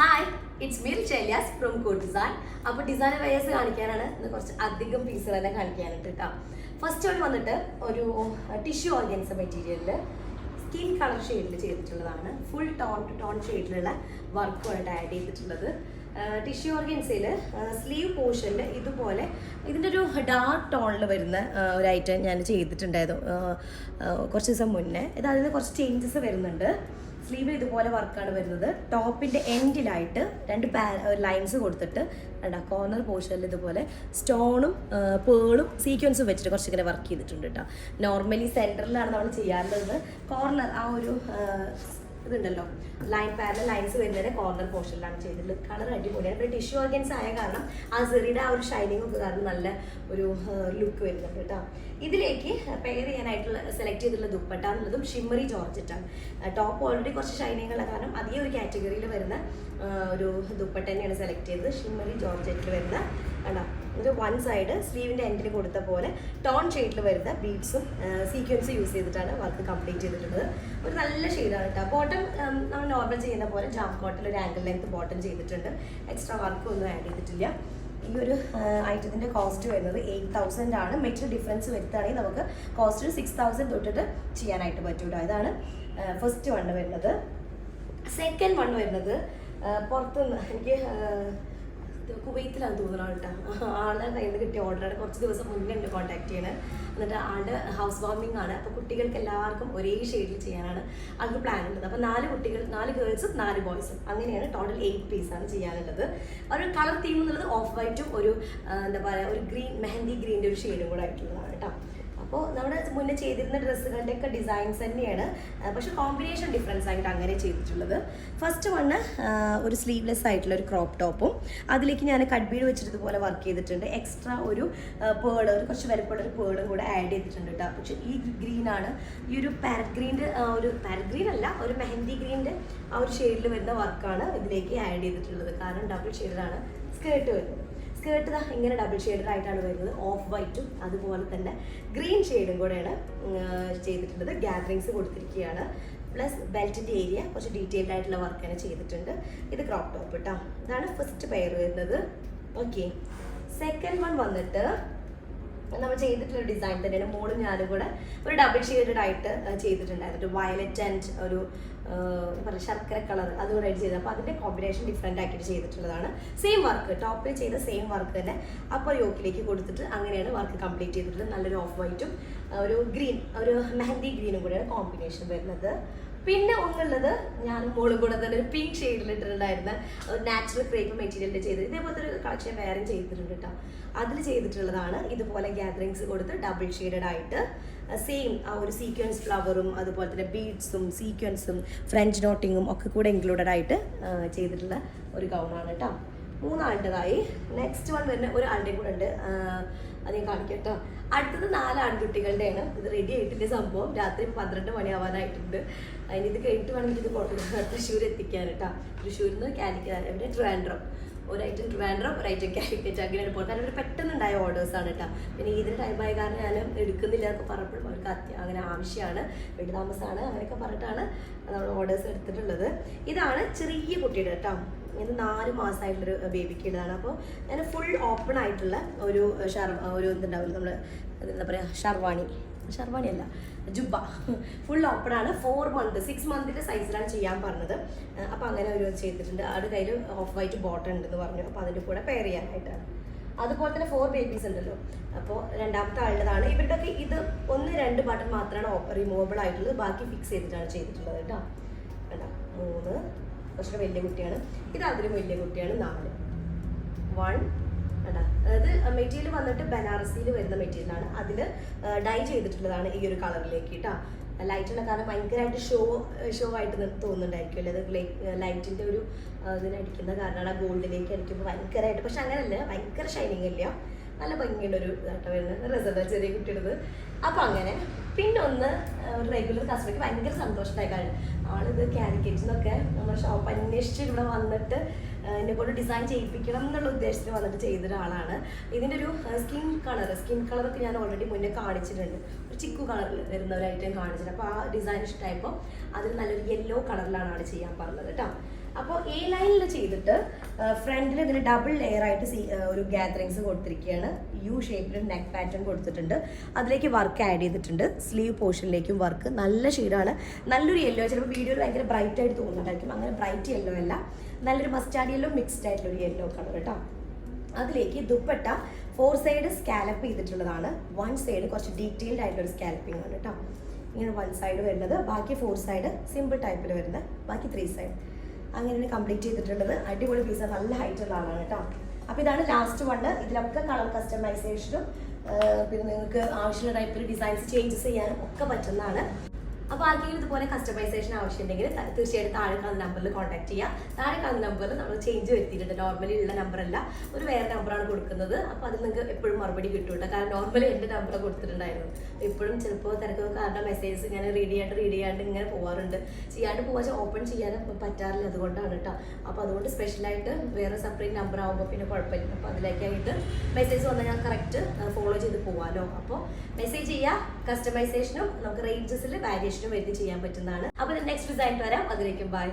Hi, it's me ചെല്യാസ് from code design. അപ്പോൾ design wears കാണിക്കാനാണ് ഇന്ന് കുറച്ച് അധികം പീസുകൾ തന്നെ കാണിക്കാനായിട്ട് കേട്ടോ. ഫസ്റ്റ് വൺ വന്നിട്ട് ഒരു ടിഷ്യൂ ഓർഗൻസ മെറ്റീരിയലിൽ സ്കിൻ കളർ ഷെയ്ഡിൽ ചെയ്തിട്ടുള്ളതാണ്. ഫുൾ ടോൺ ഷെയ്ഡിലുള്ള വർക്കുമായിട്ട് ആഡ് ചെയ്തിട്ടുള്ളത്. ടിഷ്യൂ ഓർഗൻസയിൽ സ്ലീവ് പോർഷനിൽ ഇതുപോലെ ഇതിൻ്റെ ഒരു ഡാർക്ക് ടോണിൽ വരുന്ന ഒരു ഐറ്റം ഞാൻ ചെയ്തിട്ടുണ്ടായിരുന്നു കുറച്ച് ദിവസം മുന്നേ. ഇത് അതിന് കുറച്ച് ചേഞ്ചസ് വരുന്നുണ്ട്. സ്ലീവ് ഇതുപോലെ വർക്കാണ് വരുന്നത്. ടോപ്പിൻ്റെ എൻഡിലായിട്ട് രണ്ട് ലൈൻസ് കൊടുത്തിട്ട് കോർണർ പോർഷനിൽ ഇതുപോലെ സ്റ്റോണും പേളും സീക്വൻസും വെച്ചിട്ട് കുറച്ചിങ്ങനെ വർക്ക് ചെയ്തിട്ടുണ്ട് കേട്ടോ. നോർമലി സെൻറ്ററിലാണ് നമ്മൾ ചെയ്യാറുള്ളത്. കോർണർ ആ ഒരു ഇതുണ്ടല്ലോ പാരലൽ ലൈൻസ് വരുന്നതിന് കോർണർ പോർഷനിലാണ് ചെയ്തിട്ടുള്ളത്. കളർ അടിപൊളിയാണ്. ഇപ്പോൾ ടിഷ്യൂ ഓർഗൻസ് ആയ കാരണം ആ സെറിയുടെ ആ ഒരു ഷൈനിങ് ഒക്കെ കാരണം നല്ല ഒരു ലുക്ക് വരുന്നുണ്ട് കേട്ടോ. ഇതിലേക്ക് പെയർ ചെയ്യാനായിട്ടുള്ള സെലക്ട് ചെയ്തിട്ടുള്ള ദുപ്പട്ട എന്നുള്ളതും ഷിമ്മറി ജോർജറ്റാണ്. ടോപ്പ് ഓൾറെഡി കുറച്ച് ഷൈനിങ് ഉള്ള കാരണം അതേ ഒരു കാറ്റഗറിയിൽ വരുന്ന ഒരു ദുപ്പട്ട തന്നെയാണ് സെലക്ട് ചെയ്തത്. ഷിമ്മറി ജോർജറ്റിൽ വരുന്ന കണ്ടോ, ഒരു വൺ സൈഡ് സ്ലീവിൻ്റെ എൻഡിൽ കൊടുത്ത പോലെ ടോൺ ഷെയ്ഡിൽ വരുന്ന ബീഡ്സും സീക്വൻസ് യൂസ് ചെയ്തിട്ടാണ് വർക്ക് കംപ്ലീറ്റ് ചെയ്തിട്ടുള്ളത്. ഒരു നല്ല ഷെയ്ഡാണ് കേട്ടോ. ബോട്ടം നമ്മൾ നോർമൽ ചെയ്യുന്ന പോലെ ജാം കോട്ടിൽ ഒരു ആംഗിൾ ലെങ്ത് ബോട്ടം ചെയ്തിട്ടുണ്ട്. എക്സ്ട്രാ വർക്ക് ഒന്നും ആഡ് ചെയ്തിട്ടില്ല. ഈ ഒരു ഐറ്റത്തിൻ്റെ കോസ്റ്റ് വരുന്നത് 8,000 ആണ്. മെറ്റീരിയൽ ഡിഫറൻസ് വരുത്തുകയാണെങ്കിൽ നമുക്ക് കോസ്റ്റ് 6,000 തൊട്ടിട്ട് ചെയ്യാനായിട്ട് പറ്റൂട്ടോ. ഇതാണ് ഫസ്റ്റ് വൺ വരുന്നത്. സെക്കൻഡ് വൺ വരുന്നത് പുറത്തുനിന്ന് എനിക്ക് കുവൈത്തിലാണ് തോന്നുന്നത് കേട്ടോ. ആളുടെ കയ്യിൽ നിന്ന് കിട്ടിയ ഓർഡറാണ്. കുറച്ച് ദിവസം മുന്നേ ഉണ്ട് കോൺടാക്ട് ചെയ്യണത്. എന്നിട്ട് ആളുടെ ഹൗസ് വാമിംഗ് ആണ്. അപ്പോൾ കുട്ടികൾക്ക് എല്ലാവർക്കും ഒരേ ഷെയ്ഡിൽ ചെയ്യാനാണ് ആൾക്ക് പ്ലാൻ ഉള്ളത്. അപ്പോൾ 4 ഗേൾസും 4 ബോയ്സും അങ്ങനെയാണ്. ടോട്ടൽ 8 പീസാണ് ചെയ്യാനുള്ളത്. ഒരു കളർ തീം എന്നുള്ളത് ഓഫ് വൈറ്റും ഒരു എന്താ പറയുക ഒരു ഗ്രീൻ മെഹന്തി ഗ്രീൻ്റെ ഒരു ഷെയ്ഡും കൂടെ ആയിട്ടുള്ളതാണ് കേട്ടോ. അപ്പോൾ നമ്മുടെ മുന്നേ ചെയ്തിരുന്ന ഡ്രസ്സുകളുടെയൊക്കെ ഡിസൈൻസ് തന്നെയാണ്, പക്ഷെ കോമ്പിനേഷൻ ഡിഫറൻസ് ആയിട്ട് അങ്ങനെ ചെയ്തിട്ടുള്ളത്. ഫസ്റ്റ് വണ്ണ് ഒരു സ്ലീവ്ലെസ് ആയിട്ടുള്ള ഒരു ക്രോപ്പ് ടോപ്പും അതിലേക്ക് ഞാൻ കട്ട് ബീഡ് വെച്ചിട്ട് ഇതുപോലെ വർക്ക് ചെയ്തിട്ടുണ്ട്. എക്സ്ട്രാ ഒരു പേൾ, ഒരു കുറച്ച് വലുപ്പമുള്ള ഒരു പേളും കൂടെ ആഡ് ചെയ്തിട്ടുണ്ട് കേട്ടോ. പക്ഷേ ഈ ഗ്രീനാണ്, ഈ ഒരു പാരറ്റ് ഗ്രീൻ്റെ ഒരു പാരറ്റ് ഗ്രീൻ അല്ല, ഒരു മെഹന്തി ഗ്രീൻ്റെ ആ ഒരു ഷെയ്ഡിൽ വരുന്ന വർക്കാണ് ഇതിലേക്ക് ആഡ് ചെയ്തിട്ടുള്ളത്. കാരണം ഡബിൾ ഷെയ്ഡിലാണ് സ്കേർട്ട് വരുന്നത്. സ്കേർട്ട് ഇങ്ങനെ ഡബിൾ ഷെയ്ഡായിട്ടാണ് വരുന്നത്. ഓഫ് വൈറ്റും അതുപോലെ തന്നെ ഗ്രീൻ ഷെയ്ഡും കൂടെയാണ് ചെയ്തിട്ടുള്ളത്. ഗ്യാദറിങ്സ് കൊടുത്തിരിക്കുകയാണ്. പ്ലസ് ബെൽറ്റിൻ്റെ ഏരിയ കുറച്ച് ഡീറ്റെയിൽഡ് ആയിട്ടുള്ള വർക്ക് തന്നെ ചെയ്തിട്ടുണ്ട്. ഇത് ക്രോപ്പ് ടോപ്പ് കേട്ടോ. ഇതാണ് ഫസ്റ്റ് പെയർ വരുന്നത്. ഓക്കെ, സെക്കൻഡ് വൺ വന്നിട്ട് നമ്മൾ ചെയ്തിട്ടുള്ള ഡിസൈൻ തന്നെയാണ്. മോളും ഞാനും കൂടെ ഒരു ഡബിൾ ഷെയ്ഡഡ് ആയിട്ട് ചെയ്തിട്ടുണ്ടായിരുന്നു. വയലറ്റ് ആൻഡ് ഒരു ശർക്കര കളർ അതുകൂടെ ആയിട്ട് ചെയ്തത്. അപ്പോൾ അതിൻ്റെ കോമ്പിനേഷൻ ഡിഫറെൻ്റ് ആക്കിയിട്ട് ചെയ്തിട്ടുള്ളതാണ്. സെയിം വർക്ക്, ടോപ്പിൽ ചെയ്ത സെയിം വർക്ക് തന്നെ അപ്പോൾ യോക്കിലേക്ക് കൊടുത്തിട്ട് അങ്ങനെയാണ് വർക്ക് കംപ്ലീറ്റ് ചെയ്തിട്ടുള്ളത്. നല്ലൊരു ഓഫ് വൈറ്റും ഒരു ഗ്രീൻ, ഒരു മെഹന്തി ഗ്രീനും കൂടെയാണ് കോമ്പിനേഷൻ വരുന്നത്. പിന്നെ ഒന്നുള്ളത് ഞാനും മോളും കൂടെ തന്നെ ഒരു പിങ്ക് ഷെയ്ഡിലിട്ടിട്ടുണ്ടായിരുന്ന നാച്ചുറൽ ക്രേപ്പ് മെറ്റീരിയലിൽ ചെയ്തത്. ഇതേപോലത്തെ ഒരു കളക്ഷൻ വേറെ ചെയ്തിട്ടുണ്ട് കേട്ടോ. അതിൽ ചെയ്തിട്ടുള്ളതാണ്. ഇതുപോലെ ഗ്യാദറിങ്സ് കൊടുത്ത് ഡബിൾ ഷെയ്ഡഡ് ആയിട്ട് സെയിം ആ ഒരു സീക്വൻസ് ഫ്ലവറും അതുപോലെ തന്നെ ബീഡ്സും സീക്വൻസും ഫ്രഞ്ച് നോട്ടിങ്ങും ഒക്കെ കൂടെ ഇൻക്ലൂഡഡ് ആയിട്ട് ചെയ്തിട്ടുള്ള ഒരു ഗൗണാണ് കേട്ടോ. 3 ആളുടേതായി. നെക്സ്റ്റ് വൺ വരുന്ന ഒരു ആളുടെയും കൂടെ ഉണ്ട്, അത് ഞാൻ കാണിക്കാം കേട്ടോ. അടുത്തത് 4 ആൺകുട്ടികളുടെയാണ്. ഇത് റെഡി ആയിട്ടില്ല സംഭവം. രാത്രി 12 മണിയാവാനായിട്ടുണ്ട്. അതിന് ഇത് കഴിഞ്ഞിട്ട് വേണമെങ്കിൽ ഇത് തൃശ്ശൂർ എത്തിക്കാൻ കേട്ടോ. തൃശ്ശൂരിൽ നിന്ന് കാലിക്കറ്റ്, എവിടെ ട്രിവാൻഡ്രം, ഒരു ഐറ്റം ട്രിവാൻഡ്രം, ഒരു ഐറ്റം കാലിക്കറ്റ്, അങ്ങനെയാണ് പോകുന്നത്. കാരണം ഇവർ പെട്ടെന്നുണ്ടായ ഓർഡേഴ്സാണ് കേട്ടോ. പിന്നെ ഇതിൻ്റെ ടൈമായ കാരണം ഞാൻ എടുക്കുന്നില്ല എന്നൊക്കെ പറഞ്ഞപ്പോഴും അവർക്ക് അങ്ങനെ ആവശ്യമാണ്, വീട് താമസമാണ്, അങ്ങനെയൊക്കെ പറഞ്ഞിട്ടാണ് നമ്മൾ ഓർഡേഴ്സ് എടുത്തിട്ടുള്ളത്. ഇതാണ് ചെറിയ കുട്ടിയുടെ കേട്ടോ. ഇത് 4 മാസമായിട്ടുള്ളൊരു ബേബിക്ക് ഉള്ളതാണ്. അപ്പോൾ ഞാൻ ഫുൾ ഓപ്പൺ ആയിട്ടുള്ള ഒരു ഇതുണ്ടാവില്ല, നമ്മൾ എന്താ പറയുക, ഷർവാണി അല്ല, ജുബ്ബ. ഫുൾ ഓപ്പൺ ആണ്. 4 മന്ത് 6 മന്തിൻ്റെ സൈസിലാണ് ചെയ്യാൻ പറഞ്ഞത്. അപ്പോൾ അങ്ങനെ ഒരു ചെയ്തിട്ടുണ്ട്. ആരുടെ കയ്യിൽ ഓഫ് വൈറ്റ് ബോട്ടം ഉണ്ടെന്ന് പറഞ്ഞു. അപ്പോൾ അതിൻ്റെ കൂടെ പെയർ ചെയ്യാനായിട്ടാണ്. അതുപോലെ തന്നെ 4 ബേബീസ് ഉണ്ടല്ലോ. അപ്പോൾ രണ്ടാമത്തെ ആളുടേതാണ്. ഇവരുടെയൊക്കെ ഇത് 1-2 ബട്ടൺ മാത്രമാണ് റിമൂവബിൾ ആയിട്ടുള്ളത്. ബാക്കി ഫിക്സ് ചെയ്തിട്ടാണ് ചെയ്തിട്ടുള്ളത് കേട്ടോ. കേട്ടോ, 3 കുറച്ചുകൂടെ വലിയ കുട്ടിയാണ്. ഇത് അതിലും വലിയ കുട്ടിയാണ്. 4 1 കേട്ടോ. അതായത് മെറ്റീരിയൽ വന്നിട്ട് ബനാറസിയിൽ വരുന്ന മെറ്റീരിയലാണ്. അതിൽ ഡൈ ചെയ്തിട്ടുള്ളതാണ് ഈ ഒരു കളറിലേക്ക് കേട്ടോ. ലൈറ്റുള്ള കാരണം ഭയങ്കരമായിട്ട് ഷോ ആയിട്ട് തോന്നുന്നുണ്ടായിരിക്കും അല്ലേ. അത് ലൈറ്റിൻ്റെ ഒരു ഇതിനടിക്കുന്ന കാരണമാണ് ആ ഗോൾഡിലേക്ക് അടിക്കുമ്പോൾ ഭയങ്കരമായിട്ട്. പക്ഷെ അങ്ങനെയല്ല, ഭയങ്കര ഷൈനിങ് ഇല്ല, നല്ല ഭംഗിയുള്ള ഒരു ഇതായിട്ട് വരുന്നത്. റിസൾട്ട് ചെറിയ കുട്ടിയുടേത്. അപ്പോൾ അങ്ങനെ പിന്നെ ഒന്ന് റെഗുലർ കസ്റ്റമർക്ക് ഭയങ്കര സന്തോഷമായ കാര്യം, ആളിത് കാലിക്കറ്റിൽ നിന്നൊക്കെ നമ്മുടെ ഷോപ്പ് അന്വേഷിച്ച് ഇവിടെ വന്നിട്ട് എന്നെ കൊണ്ട് ഡിസൈൻ ചെയ്യിപ്പിക്കണം എന്നുള്ള ഉദ്ദേശത്തിന് വന്നിട്ട് ചെയ്തൊരാളാണ്. ഇതിൻ്റെ ഒരു സ്കിൻ കളറൊക്കെ ഞാൻ ഓൾറെഡി മുന്നേ കാണിച്ചിട്ടുണ്ട്. ഒരു ചിക്കു കളറിൽ വരുന്ന ഒരു ഐറ്റം കാണിച്ചിട്ടുണ്ട്. അപ്പോൾ ആ ഡിസൈൻ ഇഷ്ടമായപ്പോൾ അതിൽ നല്ലൊരു യെല്ലോ കളറിലാണ് ആൾ ചെയ്യാൻ പറഞ്ഞത് കേട്ടോ. അപ്പോൾ എ ലൈനിൽ ചെയ്തിട്ട് ഫ്രണ്ടിൽ ഇതിന് ഡബിൾ ലെയർ ആയിട്ട് ഒരു ഗാദറിങ്സ് കൊടുത്തിരിക്കുകയാണ്. യു ഷേപ്പിൽ നെക്ക് പാറ്റേൺ കൊടുത്തിട്ടുണ്ട്. അതിലേക്ക് വർക്ക് ആഡ് ചെയ്തിട്ടുണ്ട്. സ്ലീവ് പോർഷനിലേക്കും വർക്ക്. നല്ല ഷെയ്ഡാണ്. നല്ലൊരു യെല്ലോ. ചിലപ്പോൾ വീഡിയോയിൽ ഭയങ്കര ബ്രൈറ്റ് ആയിട്ട് തോന്നുന്നുണ്ടായിരിക്കും. അങ്ങനെ ബ്രൈറ്റ് യെല്ലോ അല്ല, നല്ലൊരു മസ്റ്റാർഡ് യെല്ലോ മിക്സ്ഡ് ആയിട്ടുള്ളൊരു യെല്ലോ കളർ കേട്ടോ. അതിലേക്ക് ദുപ്പട്ട 4 സൈഡ് സ്കാലപ്പ് ചെയ്തിട്ടുള്ളതാണ്. 1 സൈഡ് കുറച്ച് ഡീറ്റെയിൽഡ് ആയിട്ടുള്ളൊരു സ്കാലപ്പിംഗ് ആണ് കേട്ടോ. ഇങ്ങനെ 1 സൈഡ് വരുന്നത്, ബാക്കി 4 സൈഡ് സിമ്പിൾ ടൈപ്പിൽ വരുന്നത്, ബാക്കി 3 സൈഡ് അങ്ങനെയാണ് കംപ്ലീറ്റ് ചെയ്തിട്ടുള്ളത്. അടിപൊളി പീസ്, നല്ല ഹൈറ്റ് ഉള്ള ആളാണ് കേട്ടോ. അപ്പോൾ ഇതാണ് ലാസ്റ്റ് വണ്. ഇതിലൊക്കെ കളർ കസ്റ്റമൈസേഷനും പിന്നെ നിങ്ങൾക്ക് ആവശ്യമുള്ള ടൈപ്പിൽ ഡിസൈൻസ് ചേഞ്ചസ് ചെയ്യാനും ഒക്കെ പറ്റുന്നതാണ്. അപ്പോൾ ആർക്കെങ്കിലും ഇതുപോലെ കസ്റ്റമൈസേഷൻ ആവശ്യമുണ്ടെങ്കിൽ തീർച്ചയായിട്ടും താഴെ കാണുന്ന നമ്പറിൽ കോൺടാക്ട് ചെയ്യുക. താഴെ കാണുന്ന നമ്പറിൽ നമ്മൾ ചേഞ്ച് വരുത്തിയിട്ടുണ്ട്. നോർമലി ഉള്ള നമ്പറല്ല, ഒരു വേറെ നമ്പറാണ് കൊടുക്കുന്നത്. അപ്പോൾ അതിൽ നിങ്ങൾക്ക് എപ്പോഴും മറുപടി കിട്ടും. കാരണം നോർമലി എൻ്റെ നമ്പർ കൊടുത്തിട്ടുണ്ടായിരുന്നു. ഇപ്പോഴും ചിലപ്പോൾ തിരക്കൊക്കെ കാരണം മെസ്സേജസ് ഇങ്ങനെ റീഡ് ചെയ്യാണ്ട് ഇങ്ങനെ പോകാറുണ്ട്. ചെയ്യാണ്ട് പോകാൻ ഓപ്പൺ ചെയ്യാൻ പറ്റാറില്ല, അതുകൊണ്ടാണ് കേട്ടോ. അപ്പോൾ അതുകൊണ്ട് സ്പെഷ്യലായിട്ട് വേറെ സെപ്പറേറ്റ് നമ്പർ ആകുമ്പോൾ പിന്നെ കുഴപ്പമില്ല. അപ്പോൾ അതിലേക്കായിട്ട് മെസ്സേജ് വന്നാൽ ഞാൻ കറക്റ്റ് ഫോളോ ചെയ്ത് പോകാമല്ലോ. അപ്പോൾ മെസ്സേജ് ചെയ്യുക. കസ്റ്റമൈസേഷനും നമുക്ക് റേഞ്ചസിൽ വാരിയേഷനും വരുത്തി ചെയ്യാൻ പറ്റുന്നതാണ്. അപ്പോൾ നെക്സ്റ്റ് ഡിസൈൻ വരാം. അതിലേക്കും ബൈ.